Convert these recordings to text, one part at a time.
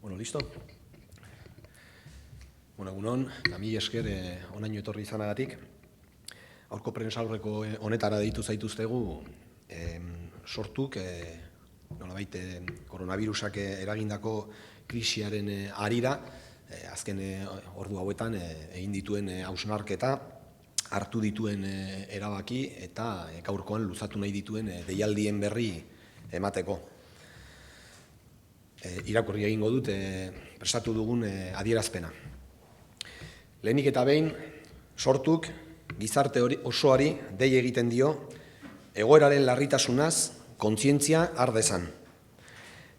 Bueno, listo. Bueno, egunon, eta mila esker onaino etorri izanagatik. Aurko prentsaurreko honetara deitu zaituztegu, sortuk, nolabait koronavirusak eragindako krisiaren harira, azken ordu hauetan egin dituen hausnarketa, hartu dituen erabaki eta gaurkoan luzatu nahi dituen deialdien berri emateko. Irakurri egingo dut prestatu dugun adierazpena. Lehenik eta behin, sortuk gizarte osoari dei egiten dio egoeraren larritasunaz kontzientzia har dezan.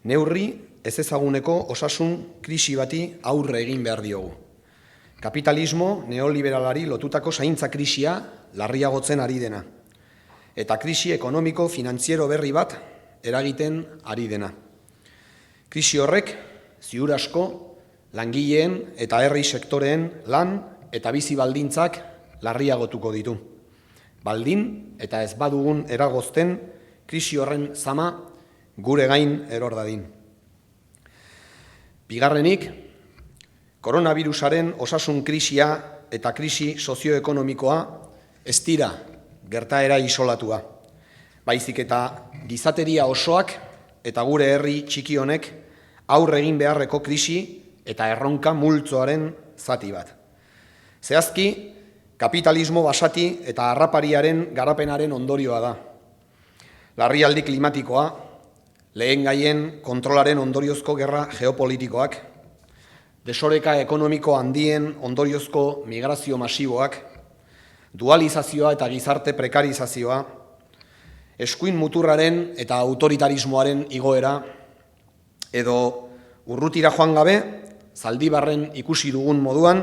Neurri ezezaguneko osasun krisi bati aurre egin behar diogu. Kapitalismo neoliberalari lotutako zaintza krisia larriagotzen ari dena. Eta krisi ekonomiko-finantziero berri bat eragiten ari dena. Krisi horrek, ziur asko, langileen eta herri sektoreen lan eta bizi baldintzak larriagotuko ditu. Baldin eta ez badugun eragozten, krisi horren zama gure gain eror dadin. Bigarrenik, koronavirusaren osasun krisia eta krisi sozioekonomikoa ez dira gertaera isolatua. Baizik eta gizateria osoak eta gure herri txiki honek aurre egin beharreko krisi eta erronka multzoaren zati bat. Zehazki, kapitalismo basati eta harrapariaren garapenaren ondorioa da. Larrialdi klimatikoa, lehen gaien kontrolaren ondoriozko gerra geopolitikoak, desoreka ekonomiko handien ondoriozko migrazio masiboak, dualizazioa eta gizarte prekarizazioa, eskuin muturraren eta autoritarismoaren igoera, edo urrutira joan gabe, Zaldibarren ikusi dugun moduan,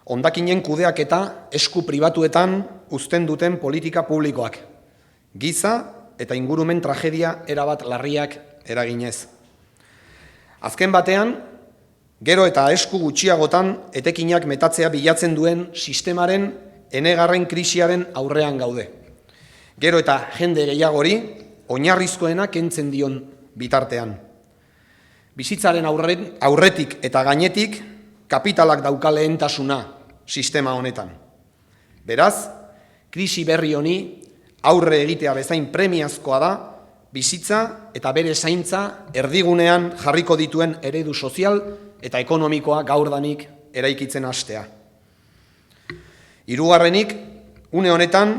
hondakinen kudeaketa esku pribatuetan uzten duten politika publikoak, giza eta ingurumen tragedia erabat larriak eraginez. Azken batean, gero eta esku gutxiagotan etekinak metatzea bilatzen duen sistemaren enegarren krisiaren aurrean gaude. Gero eta jende gehiagori, oinarrizkoena kentzen dion bitartean. Bizitzaren aurretik eta gainetik kapitalak dauka lehentasuna sistema honetan. Beraz, krisi berri honi aurre egitea bezain premiazkoa da, bizitza eta bere zaintza erdigunean jarriko dituen eredu sozial eta ekonomikoa gaurdanik eraikitzen hastea. Hirugarrenik, une honetan,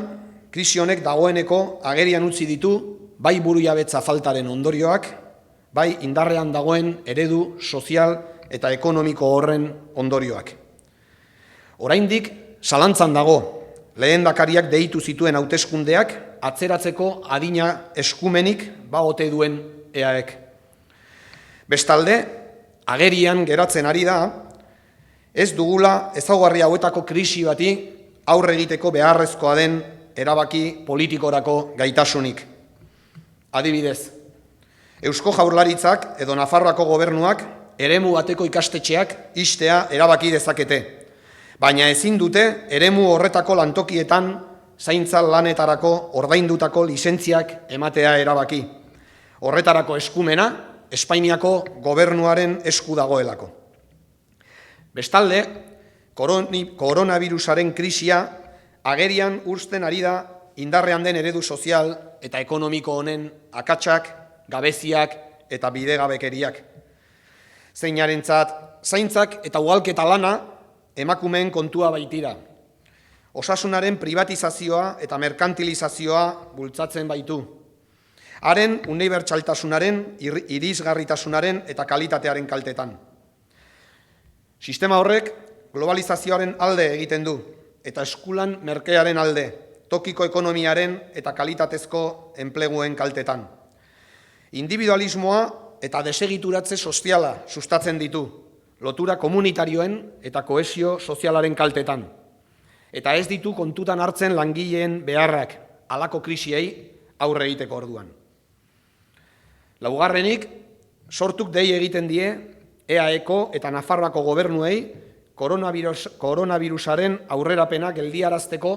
krisi honek dagoeneko agerian utzi ditu bai burujabetza faltaren ondorioak, bai indarrean dagoen eredu sozial eta ekonomiko horren ondorioak. Oraindik zalantzan dago lehendakariak deitu zituen hauteskundeak atzeratzeko adina eskumenik ote duen EAek. Bestalde, agerian geratzen ari da, ez dugula ezaugarri hauetako krisi bati aurre egiteko beharrezkoa den erabaki politikorako gaitasunik. Adibidez, Eusko Jaurlaritzak edo Nafarroako gobernuak eremu bateko ikastetxeak ixtea erabaki dezakete, baina ezin dute eremu horretako lantokietan zaintza lanetarako ordaindutako lizentziak ematea erabaki. Horretarako eskumena Espainiako gobernuaren esku dagoelako. Bestalde, koronavirusaren krisia agerian uzten ari da indarrean den eredu sozial eta ekonomiko honen akatsak, gabeziak eta bidegabekeriak. Zeinarentzat, zaintzak eta ugalketa lana emakumeen kontua baitira. Osasunaren privatizazioa eta merkantilizazioa bultzatzen baitu. Haren unibertsaltasunaren, irisgarritasunaren eta kalitatearen kaltetan. Sistema horrek globalizazioaren alde egiten du, eta eskulan merkearen alde, tokiko ekonomiaren eta kalitatezko enpleguen kaltetan. Individualismoa eta desegituratze soziala sustatzen ditu, lotura komunitarioen eta kohesio sozialaren kaltetan. Eta ez ditu kontutan hartzen langileen beharrak, halako krisiei aurre egiteko orduan. Laugarrenik, sortuk dei egiten die EAeko eta Nafarroako gobernuei koronavirusaren aurrerapena geldiarazteko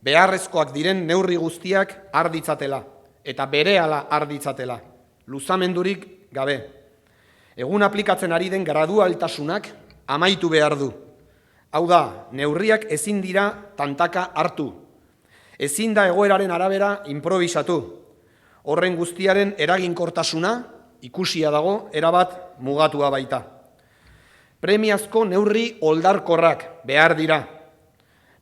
beharrezkoak diren neurri guztiak har ditzatela eta berehala har ditzatela, luzamendurik gabe. Egun aplikatzen ari den gradualtasunak amaitu behar du. Hau da, neurriak ezin dira tantaka hartu. Ezin da egoeraren arabera improvisatu. Horren guztiaren eraginkortasuna ikusia dago, erabat mugatua baita. Premiazko neurri oldarkorrak behar dira.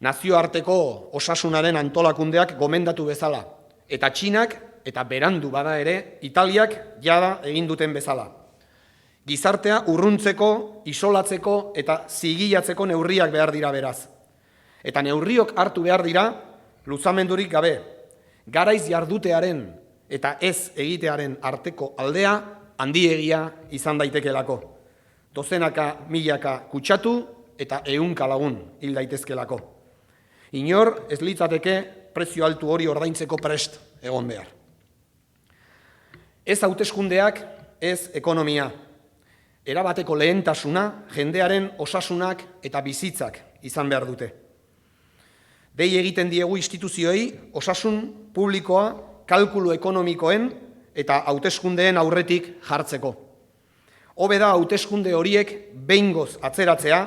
Nazioarteko osasunaren antolakundeak gomendatu bezala, eta Txinak, eta berandu bada ere, Italiak jada egin duten bezala. Gizartea urruntzeko, isolatzeko eta zigilatzeko neurriak behar dira beraz. Eta neurriok hartu behar dira, luzamendurik gabe, garaiz jardutearen eta ez egitearen arteko aldea handiegia izan daitekelako. Dozenaka, milaka kutsatu eta ehunka lagun hil daitezkelako. Inor ez litzateke prezio altu hori ordaintzeko prest egon behar. Ez hauteskundeak, ez ekonomia. Erabateko lehentasuna jendearen osasunak eta bizitzak izan behar dute. Dei egiten diegu instituzioei osasun publikoa kalkulu ekonomikoen eta hauteskundeen aurretik jartzeko. Hobe da hauteskunde horiek behingoz atzeratzea,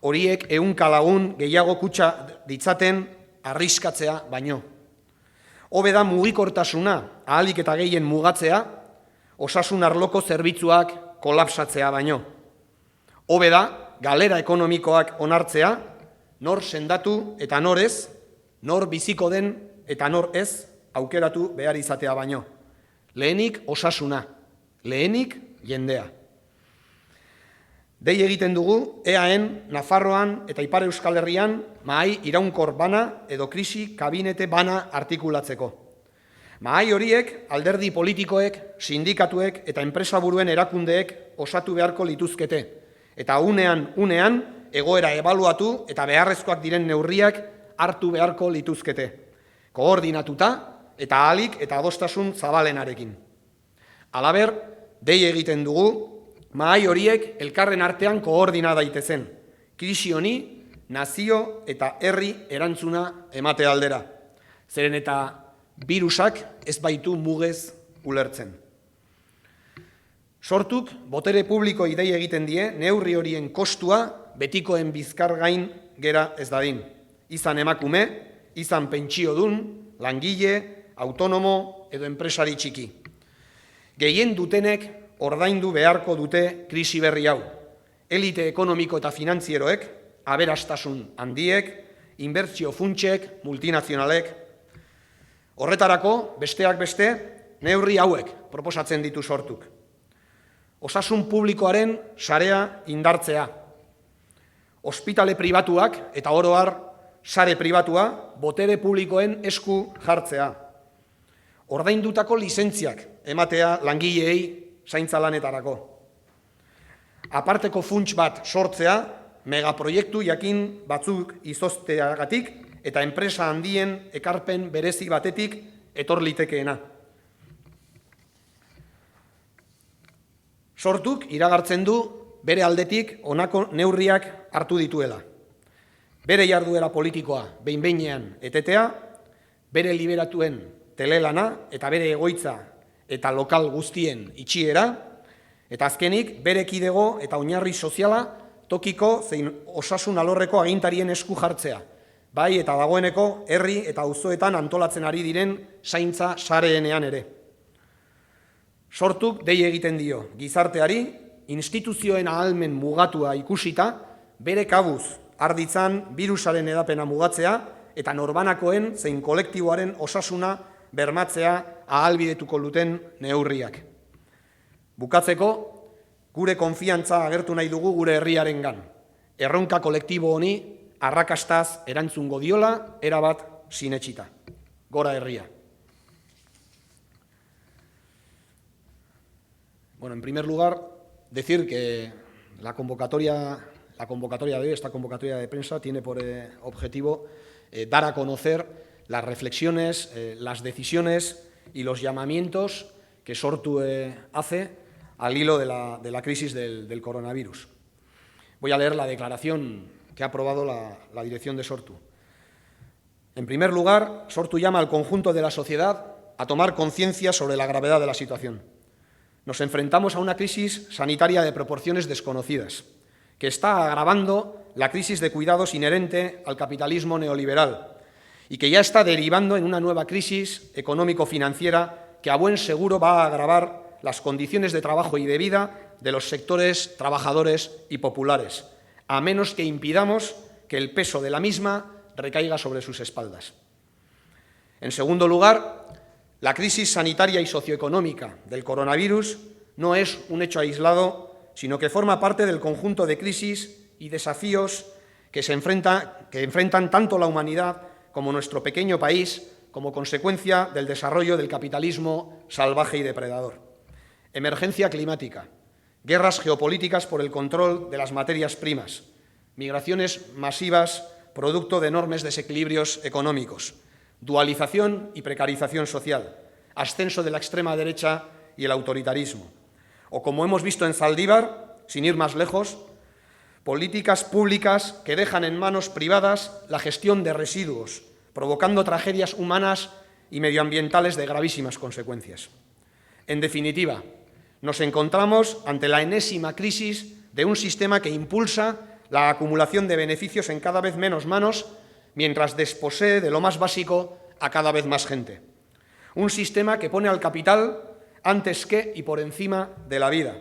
horiek ehunka lagun gehiago kutsa ditzaten arriskatzea baino. Hobe da mugikortasuna ahalik eta gehien mugatzea, osasun arloko zerbitzuak kolapsatzea baino. Hobe da galera ekonomikoak onartzea, nor sendatu eta nor ez, nor biziko den eta nor ez aukeratu behar izatea baino. Lehenik osasuna, lehenik jendea. Dei egiten dugu, EAen, Nafarroan eta Ipar Euskal Herrian mahai iraunkor bana edo krisi kabinete bana artikulatzeko. Mahai horiek alderdi politikoek, sindikatuek eta enpresaburuen erakundeek osatu beharko lituzkete, eta unean egoera ebaluatu eta beharrezkoak diren neurriak hartu beharko lituzkete, koordinatuta eta ahalik eta adostasun zabalenarekin. Halaber, dei egiten dugu, mahai horiek elkarren artean koordina daitezen, krisi honi, nazio eta herri erantzuna emate aldera. Zeren eta birusak ez baitu mugez ulertzen. Sortuk, botere publiko idei egiten die, neurri horien kostua betikoen bizkar gain gera ez dadin. Izan emakume, izan pentsiodun, langile, autonomo edo enpresari txiki. Gehien dutenek ordaindu beharko dute krisi berri hau. Elite ekonomiko eta finantzieroek, aberastasun handiek, inbertsio funtsek, multinazionalek. Horretarako, besteak beste, neurri hauek proposatzen ditu Sortuk. Osasun publikoaren sarea indartzea. Ospitale pribatuak eta oro har sare pribatua botere publikoen esku jartzea. Ordaindutako lizentziak ematea langileei zaintza lanetarako. Aparteko funts bat sortzea, megaproiektu jakin batzuk izozteagatik eta enpresa handien ekarpen berezi batetik etor litekeena. Sortuk iragartzen du bere aldetik honako neurriak hartu dituela. Bere jarduera politikoa behin-behinean etetea, bere liberatuen telelana eta bere egoitza eta lokal guztien itxiera, eta azkenik bere kidego eta oinarri soziala tokiko zein osasun alorreko agintarien esku jartzea, bai eta dagoeneko herri eta auzoetan antolatzen ari diren zaintza sareenean ere. Sortuk dei egiten dio gizarteari, instituzioen ahalmen mugatua ikusita, bere kabuz arditzan birusaren edapena mugatzea eta norbanakoen zein kolektiboaren osasuna bermatzea ahalbidetuko duten neurriak. Bukatzeko, gure konfiantza agertu nahi dugu gure herriarengan. Erronka kolektibo honi arrakastaz erantzungo diola erabat sinetsita. Gora herria. Bueno, en primer lugar, decir que la convocatoria de hoy, esta convocatoria de prensa, tiene por objetivo dar a conocer las reflexiones, las decisiones y los llamamientos que Sortu hace al hilo de la crisis del coronavirus. Voy a leer la declaración que ha aprobado la dirección de Sortu. En primer lugar, Sortu llama al conjunto de la sociedad a tomar conciencia sobre la gravedad de la situación. Nos enfrentamos a una crisis sanitaria de proporciones desconocidas, que está agravando la crisis de cuidados inherente al capitalismo neoliberal y que ya está derivando en una nueva crisis económico-financiera que a buen seguro va a agravar las condiciones de trabajo y de vida de los sectores trabajadores y populares, a menos que impidamos que el peso de la misma recaiga sobre sus espaldas. En segundo lugar, la crisis sanitaria y socioeconómica del coronavirus no es un hecho aislado, sino que forma parte del conjunto de crisis y desafíos que enfrentan tanto la humanidad como nuestro pequeño país como consecuencia del desarrollo del capitalismo salvaje y depredador. Emergencia climática, guerras geopolíticas por el control de las materias primas, migraciones masivas producto de enormes desequilibrios económicos, dualización y precarización social, ascenso de la extrema derecha y el autoritarismo. O, como hemos visto en Zaldívar, sin ir más lejos, políticas públicas que dejan en manos privadas la gestión de residuos, provocando tragedias humanas y medioambientales de gravísimas consecuencias. En definitiva, nos encontramos ante la enésima crisis de un sistema que impulsa la acumulación de beneficios en cada vez menos manos, mientras desposee de lo más básico a cada vez más gente. Un sistema que pone al capital antes que y por encima de la vida.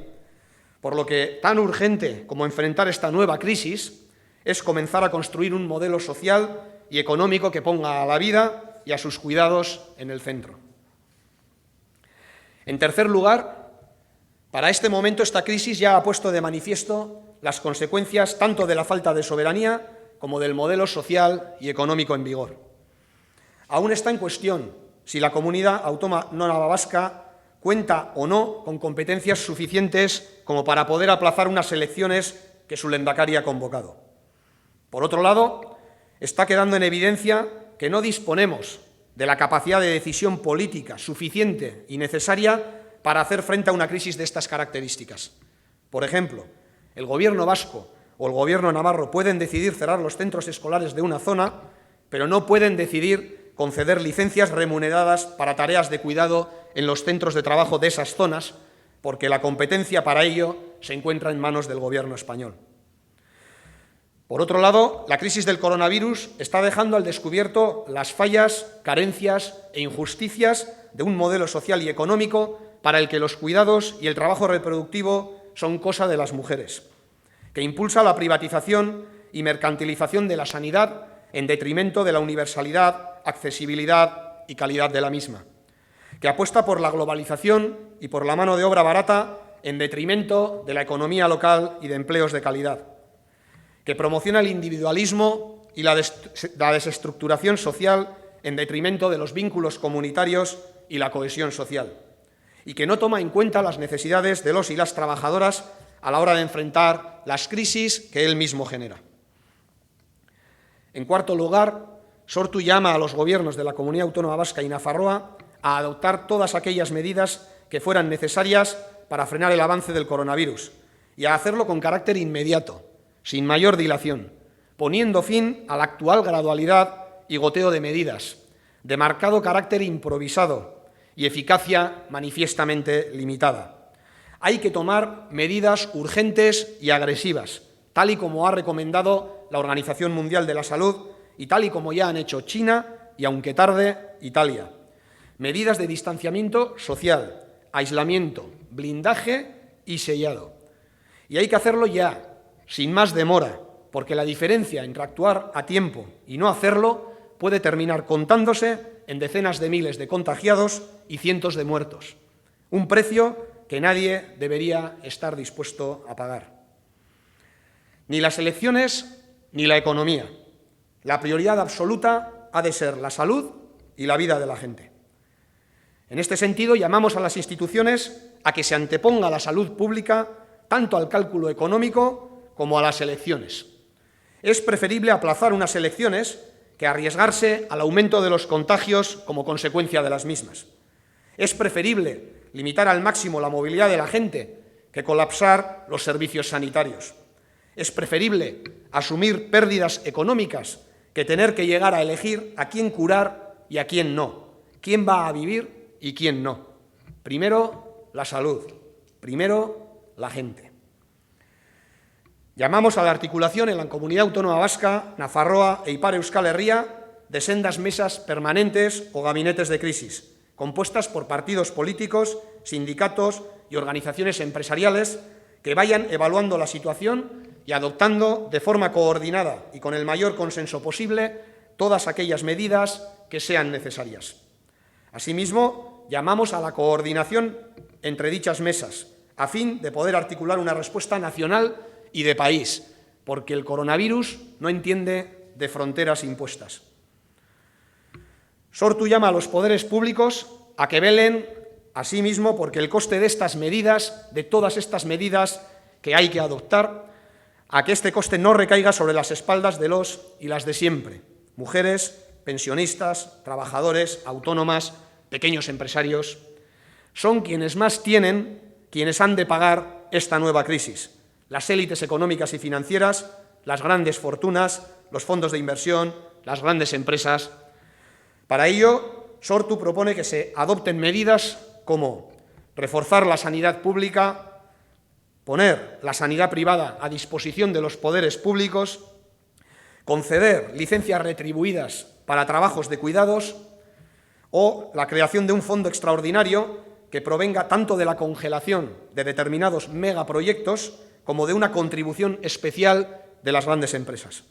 Por lo que tan urgente como enfrentar esta nueva crisis es comenzar a construir un modelo social y económico que ponga a la vida y a sus cuidados en el centro. En tercer lugar, para este momento esta crisis ya ha puesto de manifiesto las consecuencias tanto de la falta de soberanía como del modelo social y económico en vigor. Aún está en cuestión si la comunidad autónoma vasca cuenta o no con competencias suficientes como para poder aplazar unas elecciones que su lehendakari ha convocado. Por otro lado, está quedando en evidencia que no disponemos de la capacidad de decisión política suficiente y necesaria para hacer frente a una crisis de estas características. Por ejemplo, el Gobierno vasco o el Gobierno navarro pueden decidir cerrar los centros escolares de una zona, pero no pueden decidir conceder licencias remuneradas para tareas de cuidado en los centros de trabajo de esas zonas, porque la competencia para ello se encuentra en manos del Gobierno español. Por otro lado, la crisis del coronavirus está dejando al descubierto las fallas, carencias e injusticias de un modelo social y económico para el que los cuidados y el trabajo reproductivo son cosa de las mujeres, que impulsa la privatización y mercantilización de la sanidad en detrimento de la universalidad, accesibilidad y calidad de la misma, que apuesta por la globalización y por la mano de obra barata en detrimento de la economía local y de empleos de calidad, que promociona el individualismo y la desestructuración social en detrimento de los vínculos comunitarios y la cohesión social, y que no toma en cuenta las necesidades de los y las trabajadoras a la hora de enfrentar las crisis que él mismo genera. En cuarto lugar, Sortu llama a los gobiernos de la Comunidad Autónoma Vasca y Nafarroa a adoptar todas aquellas medidas que fueran necesarias para frenar el avance del coronavirus y a hacerlo con carácter inmediato, sin mayor dilación, poniendo fin a la actual gradualidad y goteo de medidas, de marcado carácter improvisado y eficacia manifiestamente limitada. Hay que tomar medidas urgentes y agresivas, tal y como ha recomendado la Organización Mundial de la Salud y tal y como ya han hecho China y, aunque tarde, Italia. Medidas de distanciamiento social, aislamiento, blindaje y sellado. Y hay que hacerlo ya, sin más demora, porque la diferencia entre actuar a tiempo y no hacerlo puede terminar contándose en decenas de miles de contagiados y cientos de muertos. Un precio que nadie debería estar dispuesto a pagar. Ni las elecciones ni la economía. La prioridad absoluta ha de ser la salud y la vida de la gente. En este sentido, llamamos a las instituciones a que se anteponga la salud pública tanto al cálculo económico como a las elecciones. Es preferible aplazar unas elecciones que arriesgarse al aumento de los contagios como consecuencia de las mismas. Es preferible limitar al máximo la movilidad de la gente que colapsar los servicios sanitarios. Es preferible asumir pérdidas económicas que tener que llegar a elegir a quién curar y a quién no, quién va a vivir y quién no. Primero, la salud, Primero, la gente. Llamamos a la articulación en la Comunidad Autónoma Vasca, Nafarroa e Ipar Euskal Herria de sendas mesas permanentes o gabinetes de crisis, compuestas por partidos políticos, sindicatos y organizaciones empresariales que vayan evaluando la situación y adoptando de forma coordinada y con el mayor consenso posible todas aquellas medidas que sean necesarias. Asimismo, llamamos a la coordinación entre dichas mesas, a fin de poder articular una respuesta nacional y de país, porque el coronavirus no entiende de fronteras impuestas. Sortu llama a los poderes públicos a que velen, asimismo, porque el coste de estas medidas, de todas estas medidas que hay que adoptar, a que este coste no recaiga sobre las espaldas de los y las de siempre, mujeres, pensionistas, trabajadores, autónomas, pequeños empresarios. Son quienes más tienen, quienes han de pagar esta nueva crisis. Las élites económicas y financieras, las grandes fortunas, los fondos de inversión, las grandes empresas. Para ello, Sortu propone que se adopten medidas como reforzar la sanidad pública, poner la sanidad privada a disposición de los poderes públicos, conceder licencias retribuidas para trabajos de cuidados o la creación de un fondo extraordinario que provenga tanto de la congelación de determinados megaproyectos como de una contribución especial de las grandes empresas.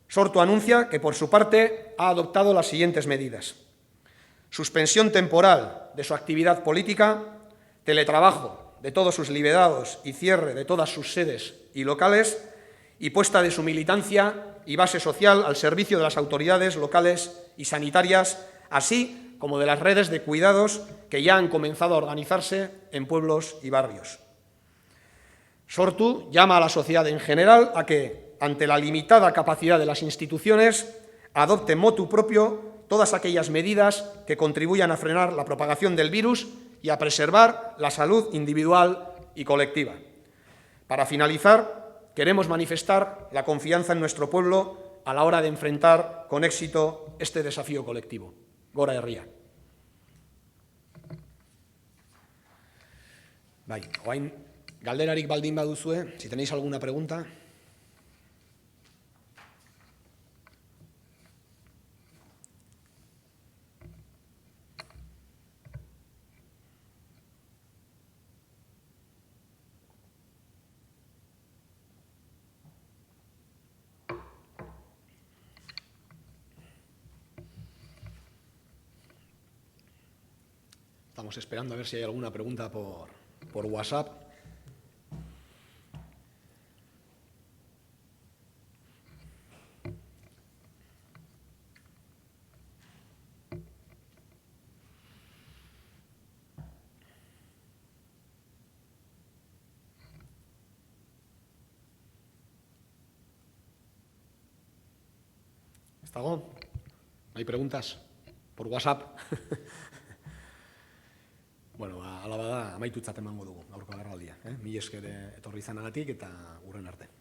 Sortu anuncia que, por su parte, ha adoptado las siguientes medidas: suspensión temporal de su actividad política, teletrabajo de todos sus liberados y cierre de todas sus sedes y locales, y puesta de su militancia y base social al servicio de las autoridades locales y sanitarias, así como de las redes de cuidados que ya han comenzado a organizarse en pueblos y barrios. Sortu llama a la sociedad en general a que, ante la limitada capacidad de las instituciones, adopte motu propio todas aquellas medidas que contribuyan a frenar la propagación del virus y a preservar la salud individual y colectiva. Para finalizar, queremos manifestar la confianza en nuestro pueblo a la hora de enfrentar con éxito este desafío colectivo. Gora herria. Bai, orain galderarik baldin baduzue, si tenéis alguna pregunta. Estamos esperando a ver si hay alguna pregunta por WhatsApp. ¿Estago? ¿No hay preguntas? Por WhatsApp. Bueno, ala bada, amaitutzat emango dugu gaurko agerraldia. Mila esker etorri izanagatik eta hurren arte.